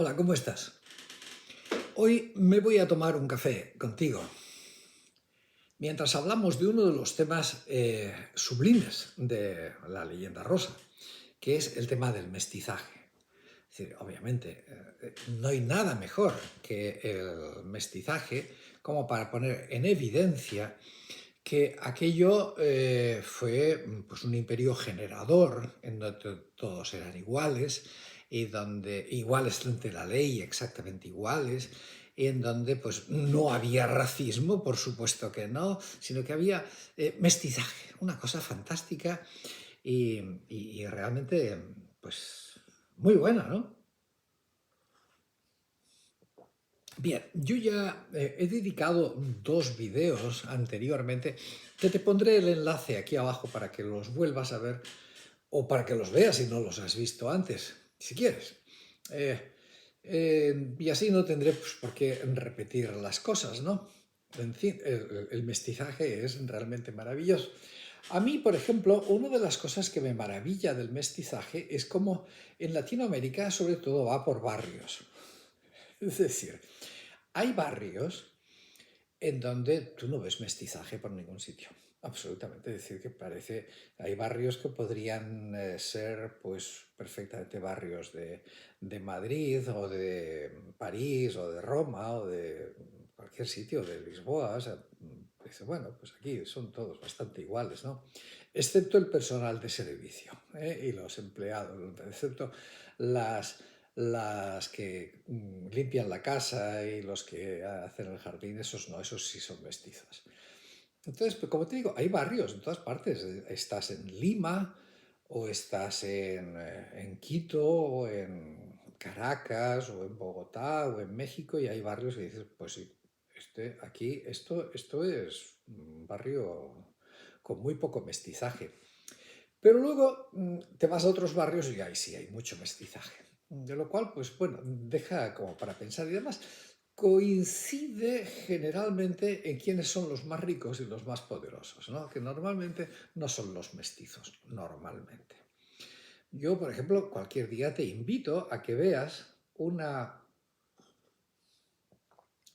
Hola, ¿cómo estás? Hoy me voy a tomar un café contigo mientras hablamos de uno de los temas sublimes de la leyenda rosa, que es el tema del mestizaje. Es decir, obviamente, no hay nada mejor que el mestizaje como para poner en evidencia que aquello fue pues, un imperio generador en donde todos eran iguales y donde iguales ante la ley, exactamente iguales, y en donde pues no había racismo, por supuesto que no, sino que había mestizaje, una cosa fantástica y realmente pues muy buena, ¿no? Bien, yo ya he dedicado dos videos anteriormente que te pondré el enlace aquí abajo para que los vuelvas a ver o para que los veas si no los has visto antes, si quieres. Eh, y así no tendré pues, por qué repetir las cosas, ¿no? En fin, el mestizaje es realmente maravilloso. A mí, por ejemplo, una de las cosas que me maravilla del mestizaje es cómo en Latinoamérica sobre todo va por barrios. Es decir, hay barrios en donde tú no ves mestizaje por ningún sitio. Absolutamente, es decir, que parece, hay barrios que podrían ser pues perfectamente barrios de Madrid o de París o de Roma o de cualquier sitio, de Lisboa. O sea, dice, bueno, pues aquí son todos bastante iguales, ¿no? Excepto el personal de servicio y los empleados, excepto las, las que limpian la casa y los que hacen el jardín, esos no, esos sí son mestizos. Entonces, pues, como te digo, hay barrios en todas partes. Estás en Lima o estás en Quito o en Caracas o en Bogotá o en México y hay barrios que dices, pues sí, aquí esto es un barrio con muy poco mestizaje. Pero luego te vas a otros barrios y ahí sí hay mucho mestizaje. De lo cual, pues bueno, deja como para pensar y demás. Coincide generalmente en quiénes son los más ricos y los más poderosos, ¿no? Que normalmente no son los mestizos, normalmente. Yo, por ejemplo, cualquier día te invito a que veas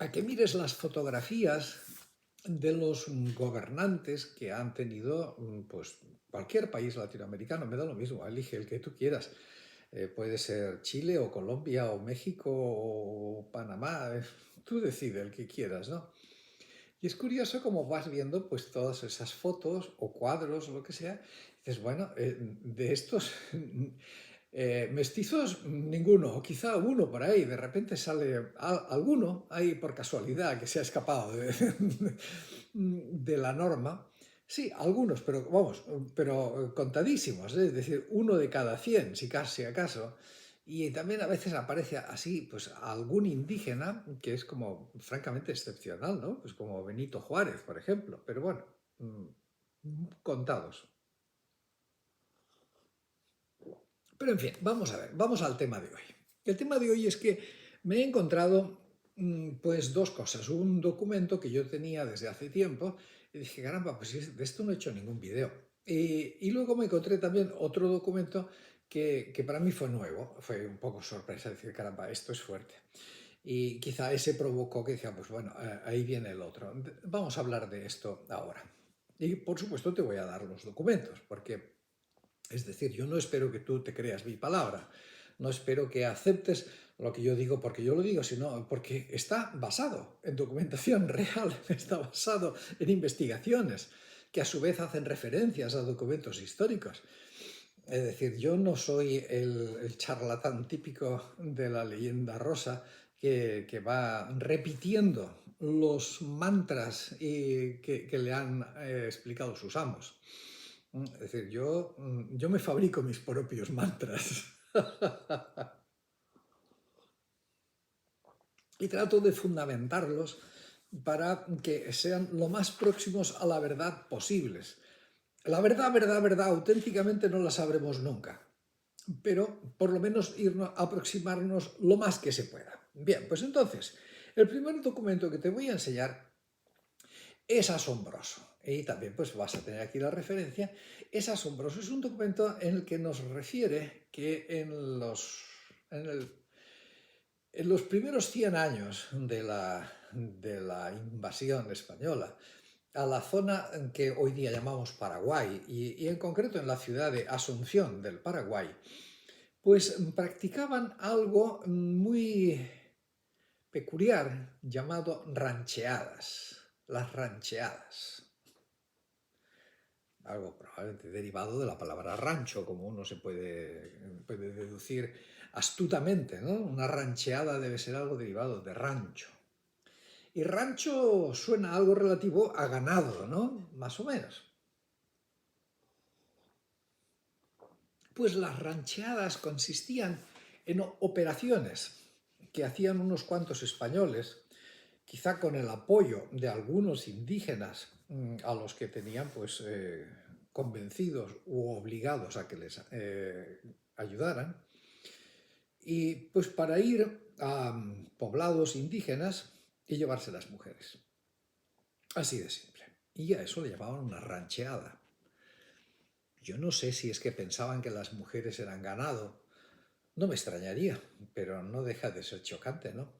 a que mires las fotografías de los gobernantes que han tenido pues, cualquier país latinoamericano, me da lo mismo, elige el que tú quieras. Puede ser Chile o Colombia o México o Panamá, tú decides el que quieras, ¿no? Y es curioso cómo vas viendo pues todas esas fotos o cuadros o lo que sea, y dices, bueno, de estos mestizos ninguno, o quizá uno por ahí, de repente sale alguno ahí por casualidad que se ha escapado de la norma. Sí, algunos, pero vamos, pero contadísimos, ¿eh? Es decir, uno de cada 100, si casi acaso. Y también a veces aparece así, pues algún indígena que es como francamente excepcional, ¿no? Pues como Benito Juárez, por ejemplo. Pero bueno, contados. Pero en fin, vamos a ver, vamos al tema de hoy. El tema de hoy es que me he encontrado pues dos cosas. Un documento que yo tenía desde hace tiempo y dije, caramba, pues de esto no he hecho ningún video. Y luego me encontré también otro documento que para mí fue nuevo, fue un poco sorpresa, decir, caramba, esto es fuerte. Y quizá ese provocó que decía, pues bueno, ahí viene el otro. Vamos a hablar de esto ahora. Y por supuesto te voy a dar los documentos, porque es decir, yo no espero que tú te creas mi palabra, no espero que aceptes lo que yo digo porque yo lo digo, sino porque está basado en documentación real, está basado en investigaciones que a su vez hacen referencias a documentos históricos. Es decir, yo no soy el charlatán típico de la leyenda rosa que va repitiendo los mantras que le han explicado sus amos. Es decir, yo me fabrico mis propios mantras y trato de fundamentarlos para que sean lo más próximos a la verdad posibles. La verdad, verdad, verdad, auténticamente no la sabremos nunca, pero por lo menos aproximarnos lo más que se pueda. Bien, pues entonces, el primer documento que te voy a enseñar es asombroso. Y también pues vas a tener aquí la referencia. Es asombroso. Es un documento en el que nos refiere que en el En los primeros 100 años de la invasión española, a la zona que hoy día llamamos Paraguay y en concreto en la ciudad de Asunción del Paraguay, pues practicaban algo muy peculiar llamado rancheadas, las rancheadas. Algo probablemente derivado de la palabra rancho, como uno se puede deducir astutamente, ¿no? Una rancheada debe ser algo derivado de rancho. Y rancho suena algo relativo a ganado, ¿no? Más o menos. Pues las rancheadas consistían en operaciones que hacían unos cuantos españoles, quizá con el apoyo de algunos indígenas a los que tenían pues convencidos u obligados a que les ayudaran, y pues para ir a poblados indígenas y llevarse las mujeres. Así de simple. Y a eso le llamaban una rancheada. Yo no sé si es que pensaban que las mujeres eran ganado, no me extrañaría, pero no deja de ser chocante, ¿no?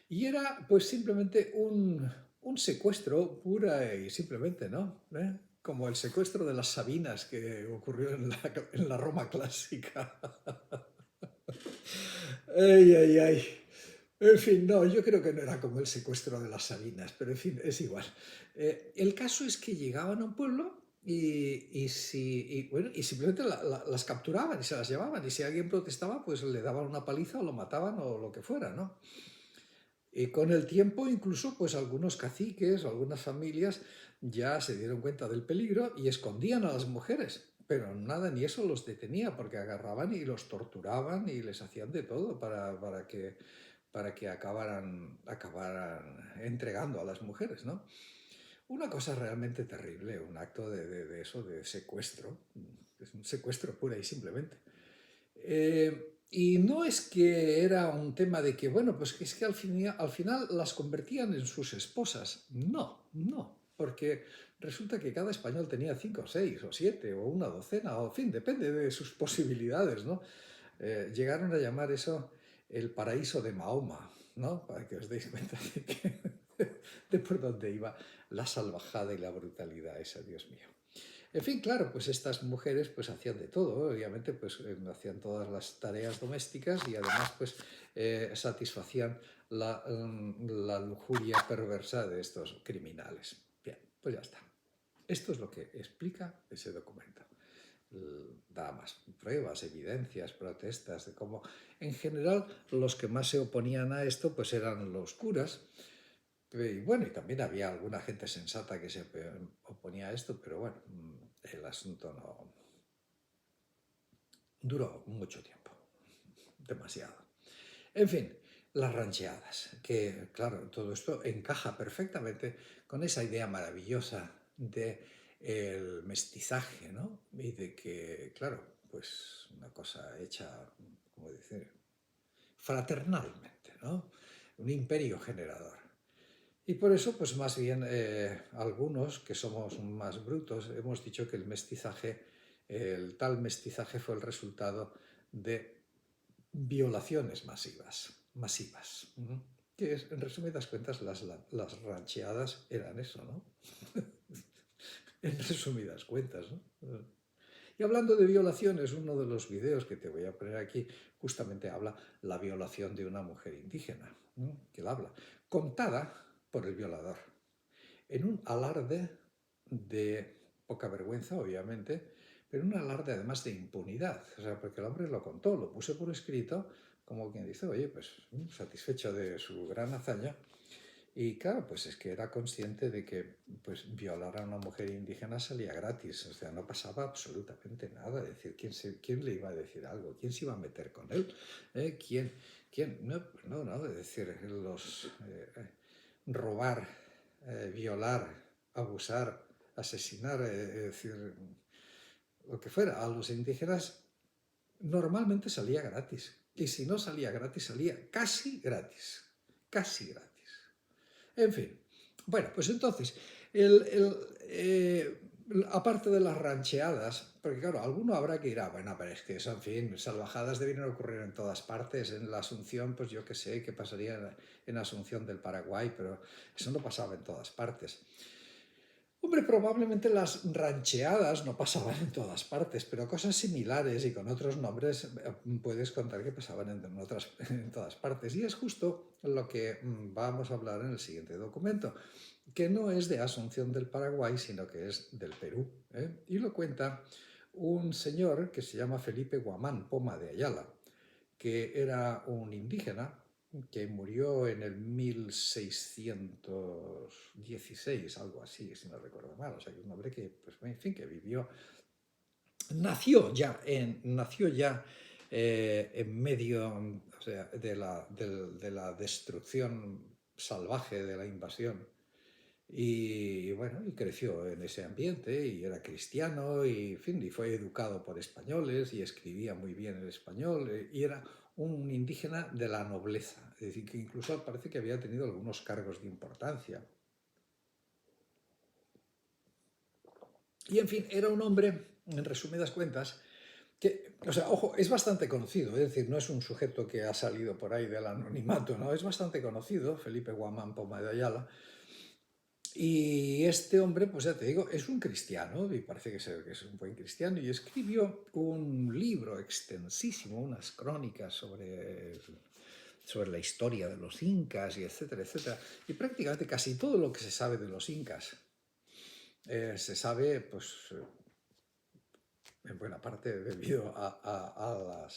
Y era pues simplemente un secuestro pura y simplemente, ¿no? Como el secuestro de las Sabinas que ocurrió en la Roma clásica. Ay, ay, ay. En fin, no, yo creo que no era como el secuestro de las Sabinas, pero en fin, es igual. El caso es que llegaban a un pueblo y simplemente las capturaban y se las llevaban. Y si alguien protestaba, pues le daban una paliza o lo mataban o lo que fuera, ¿no? Y con el tiempo, incluso, pues algunos caciques o algunas familias ya se dieron cuenta del peligro y escondían a las mujeres. Pero nada, ni eso los detenía, porque agarraban y los torturaban y les hacían de todo para que acabaran entregando a las mujeres, ¿no? Una cosa realmente terrible, un acto de eso, de secuestro. Es un secuestro pura y simplemente. Y no es que era un tema de que, bueno, pues es que al final las convertían en sus esposas. No, no, porque resulta que cada español tenía 5 o 6 o 7 o una docena, o en fin, depende de sus posibilidades, ¿no? Llegaron a llamar eso el paraíso de Mahoma, ¿no? Para que os deis cuenta de por dónde iba la salvajada y la brutalidad esa, Dios mío. En fin, claro, pues estas mujeres pues hacían de todo, obviamente pues hacían todas las tareas domésticas y además pues satisfacían la lujuria perversa de estos criminales. Bien, pues ya está. Esto es lo que explica ese documento. Da más pruebas, evidencias, protestas de cómo, en general, los que más se oponían a esto pues eran los curas. Y bueno, y también había alguna gente sensata que se oponía a esto, pero bueno, el asunto no duró mucho tiempo, demasiado. En fin, las rancheadas, que claro, todo esto encaja perfectamente con esa idea maravillosa de el mestizaje, ¿no? Y de que, claro, pues una cosa hecha, ¿cómo decir? Fraternalmente, ¿no? Un imperio generador. Y por eso, pues más bien algunos que somos más brutos hemos dicho que el tal mestizaje fue el resultado de violaciones masivas. Que en resumidas cuentas las rancheadas eran eso, ¿no? En resumidas cuentas, ¿no? Y hablando de violaciones, uno de los videos que te voy a poner aquí justamente habla la violación de una mujer indígena, ¿no? Que la habla, contada por el violador, en un alarde de poca vergüenza, obviamente, pero un alarde además de impunidad, o sea, porque el hombre lo contó, lo puso por escrito, como quien dice, oye, pues satisfecho de su gran hazaña. Y claro, pues es que era consciente de que pues, violar a una mujer indígena salía gratis, o sea, no pasaba absolutamente nada. Es decir, ¿quién le iba a decir algo? ¿Quién se iba a meter con él? ¿Quién? No, pues no, es decir, robar, violar, abusar, asesinar, es decir, lo que fuera, a los indígenas normalmente salía gratis. Y si no salía gratis, salía casi gratis. Casi gratis. En fin, bueno, pues entonces, el, el, eh, aparte de las rancheadas, porque claro, alguno habrá que irá, bueno, pero es que eso, en fin, salvajadas deben ocurrir en todas partes. En la Asunción, pues yo qué sé, qué pasaría en Asunción del Paraguay, pero eso no pasaba en todas partes. Hombre, probablemente las rancheadas no pasaban en todas partes, pero cosas similares y con otros nombres puedes contar que pasaban en todas partes. Y es justo lo que vamos a hablar en el siguiente documento, que no es de Asunción del Paraguay, sino que es del Perú. Y lo cuenta un señor que se llama Felipe Guamán Poma de Ayala, que era un indígena que murió en el 1616, algo así, si no recuerdo mal. O sea, que un hombre que, pues, en fin, que vivió, nació ya en medio, o sea, de la destrucción salvaje, de la invasión. Y bueno, y creció en ese ambiente y era cristiano y, en fin, y fue educado por españoles y escribía muy bien el español y era un indígena de la nobleza, es decir, que incluso parece que había tenido algunos cargos de importancia. Y en fin, era un hombre, en resumidas cuentas, que, o sea, ojo, es bastante conocido, es decir, no es un sujeto que ha salido por ahí del anonimato, ¿no? Es bastante conocido, Felipe Guamán Poma de Ayala. Y este hombre, pues ya te digo, es un cristiano, y parece que es un buen cristiano, y escribió un libro extensísimo, unas crónicas sobre la historia de los incas, y etcétera, etcétera. Y prácticamente casi todo lo que se sabe de los incas se sabe, pues, en buena parte debido a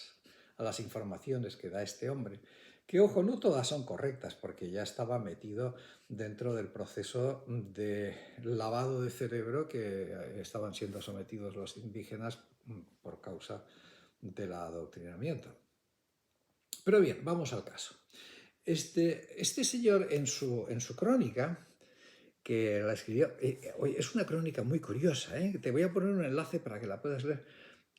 las informaciones que da este hombre, que, ojo, no todas son correctas, porque ya estaba metido dentro del proceso de lavado de cerebro que estaban siendo sometidos los indígenas por causa del adoctrinamiento. Pero bien, vamos al caso. Este señor en su crónica, que la escribió, es una crónica muy curiosa, te voy a poner un enlace para que la puedas leer,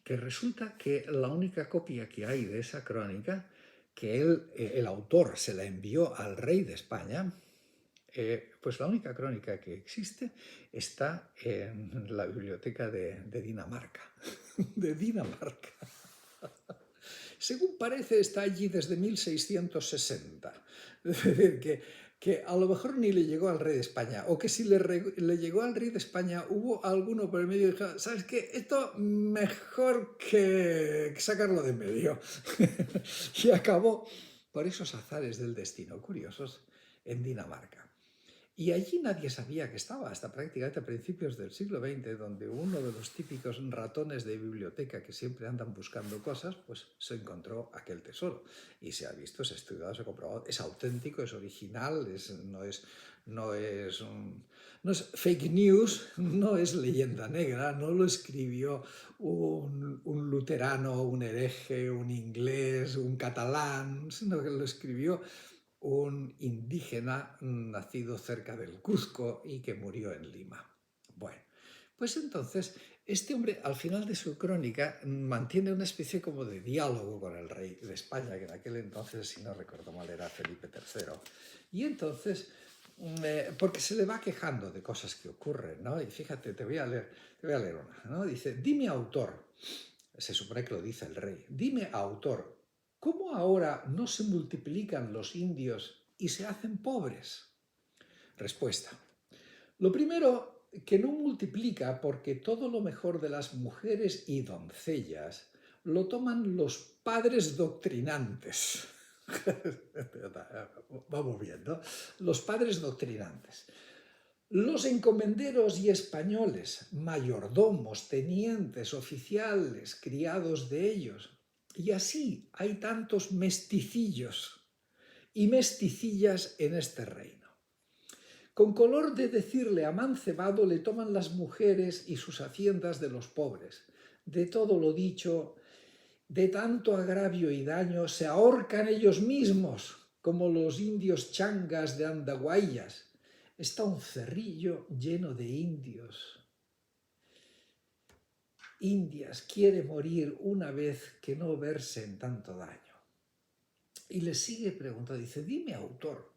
que resulta que la única copia que hay de esa crónica, que el autor se la envió al rey de España, pues la única crónica que existe está en la biblioteca de Dinamarca. De Dinamarca. Según parece, está allí desde 1660. Es decir, que a lo mejor ni le llegó al rey de España, o que si le llegó al rey de España hubo alguno por el medio y dijo, ¿sabes qué? Esto mejor que sacarlo de en medio. Y acabó por esos azares del destino curiosos en Dinamarca. Y allí nadie sabía que estaba, hasta prácticamente a principios del siglo XX, donde uno de los típicos ratones de biblioteca que siempre andan buscando cosas, pues se encontró aquel tesoro. Y se ha visto, se ha estudiado, se ha comprobado, es auténtico, es original, no es fake news, no es leyenda negra, no lo escribió un luterano, un hereje, un inglés, un catalán, sino que lo escribió un indígena nacido cerca del Cuzco y que murió en Lima. Bueno, pues entonces este hombre al final de su crónica mantiene una especie como de diálogo con el rey de España, que en aquel entonces, si no recuerdo mal, era Felipe III. Y entonces, porque se le va quejando de cosas que ocurren, ¿no? Y fíjate, te voy a leer una, ¿no? Dice, dime autor, se supone que lo dice el rey, dime autor, ¿cómo ahora no se multiplican los indios y se hacen pobres? Respuesta. Lo primero, que no multiplica porque todo lo mejor de las mujeres y doncellas lo toman los padres doctrinantes. Vamos viendo. Los padres doctrinantes. Los encomenderos y españoles, mayordomos, tenientes, oficiales, criados de ellos. Y así hay tantos mesticillos y mesticillas en este reino. Con color de decirle amancebado le toman las mujeres y sus haciendas de los pobres. De todo lo dicho, de tanto agravio y daño, se ahorcan ellos mismos, como los indios changas de Andahuaylas. Está un cerrillo lleno de indios. Indias quiere morir una vez que no verse en tanto daño. Y le sigue preguntando, dice, dime autor,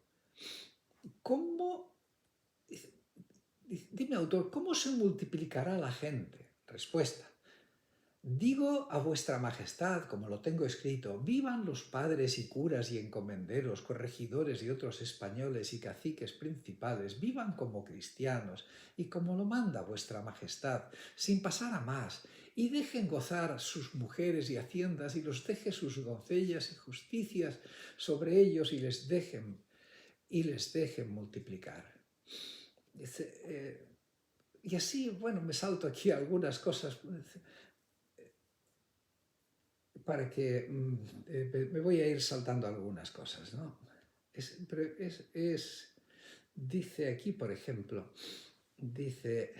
¿cómo Dime, autor, ¿cómo se multiplicará la gente? Respuesta. Digo a vuestra majestad, como lo tengo escrito, vivan los padres y curas y encomenderos, corregidores y otros españoles y caciques principales, vivan como cristianos y como lo manda vuestra majestad, sin pasar a más, y dejen gozar sus mujeres y haciendas y los deje sus doncellas y justicias sobre ellos y les dejen multiplicar. Y así, bueno, me salto aquí algunas cosas para que me voy a ir saltando algunas cosas, ¿no? Dice aquí, por ejemplo, dice,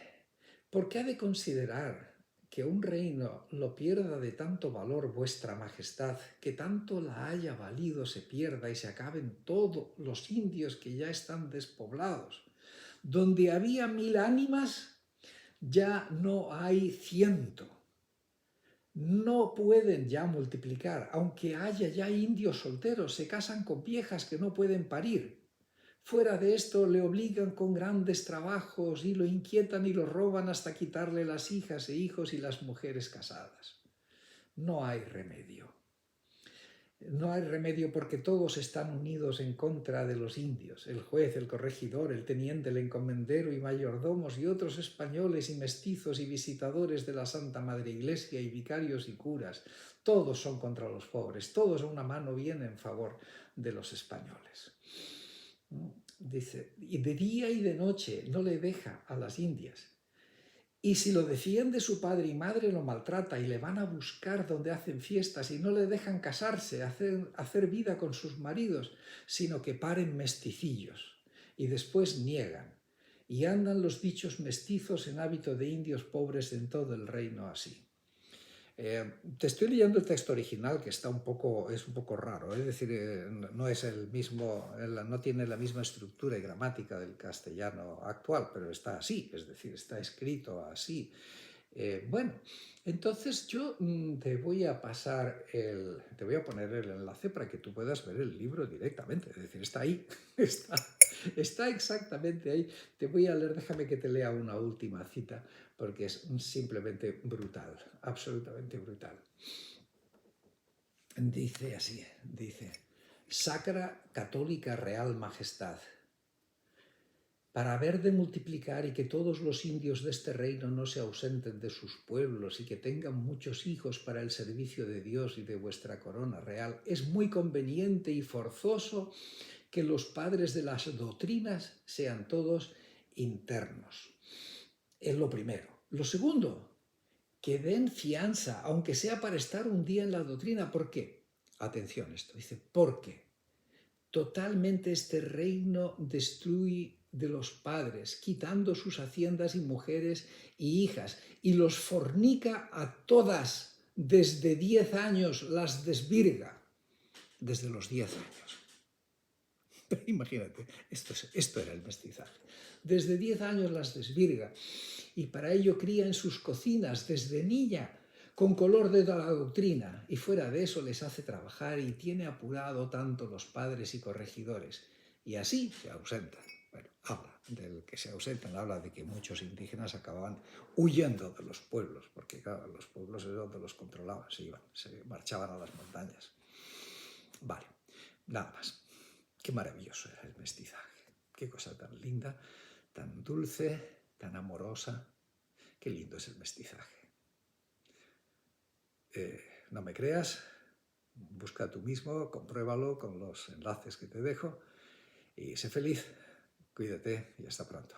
¿por qué ha de considerar que un reino lo pierda de tanto valor vuestra majestad, que tanto la haya valido se pierda y se acaben todos los indios que ya están despoblados? Donde había 1000 ánimas, ya no hay 100. No pueden ya multiplicar, aunque haya ya indios solteros, se casan con viejas que no pueden parir. Fuera de esto le obligan con grandes trabajos y lo inquietan y lo roban hasta quitarle las hijas e hijos y las mujeres casadas. No hay remedio. No hay remedio porque todos están unidos en contra de los indios, el juez, el corregidor, el teniente, el encomendero y mayordomos y otros españoles y mestizos y visitadores de la Santa Madre Iglesia y vicarios y curas. Todos son contra los pobres, todos a una mano vienen en favor de los españoles. Dice, y de día y de noche no le deja a las indias. Y si lo defiende su padre y madre, lo maltrata y le van a buscar donde hacen fiestas y no le dejan casarse, hacer vida con sus maridos, sino que paren mesticillos y después niegan. Y andan los dichos mestizos en hábito de indios pobres en todo el reino así. Te estoy leyendo el texto original, que es un poco raro, es decir, no es el mismo, no tiene la misma estructura y gramática del castellano actual, pero está así, es decir, está escrito así. Bueno, entonces yo te voy a poner el enlace para que tú puedas ver el libro directamente, es decir, está ahí, está exactamente ahí. Te voy a leer, déjame que te lea una última cita, porque es simplemente brutal, absolutamente brutal. Dice así, dice, Sacra Católica Real Majestad, para haber de multiplicar y que todos los indios de este reino no se ausenten de sus pueblos y que tengan muchos hijos para el servicio de Dios y de vuestra corona real, es muy conveniente y forzoso que los padres de las doctrinas sean todos internos. Es lo primero. Lo segundo, que den fianza, aunque sea para estar un día en la doctrina. ¿Por qué? Atención, esto dice, porque totalmente este reino destruye de los padres, quitando sus haciendas y mujeres y hijas, y los fornica a todas, desde 10 años las desvirga, desde los 10 años. Imagínate, esto era el mestizaje. Desde 10 años las desvirga, y para ello cría en sus cocinas desde niña, con color de la doctrina, y fuera de eso les hace trabajar y tiene apurado tanto los padres y corregidores, y así se ausentan. Bueno, habla del que se ausentan, habla de que muchos indígenas acababan huyendo de los pueblos, porque claro, los pueblos es donde los controlaban, se marchaban a las montañas. Vale, nada más. Qué maravilloso era el mestizaje, qué cosa tan linda, tan dulce, tan amorosa. Qué lindo es el mestizaje. No me creas, busca tú mismo, compruébalo con los enlaces que te dejo y sé feliz, cuídate y hasta pronto.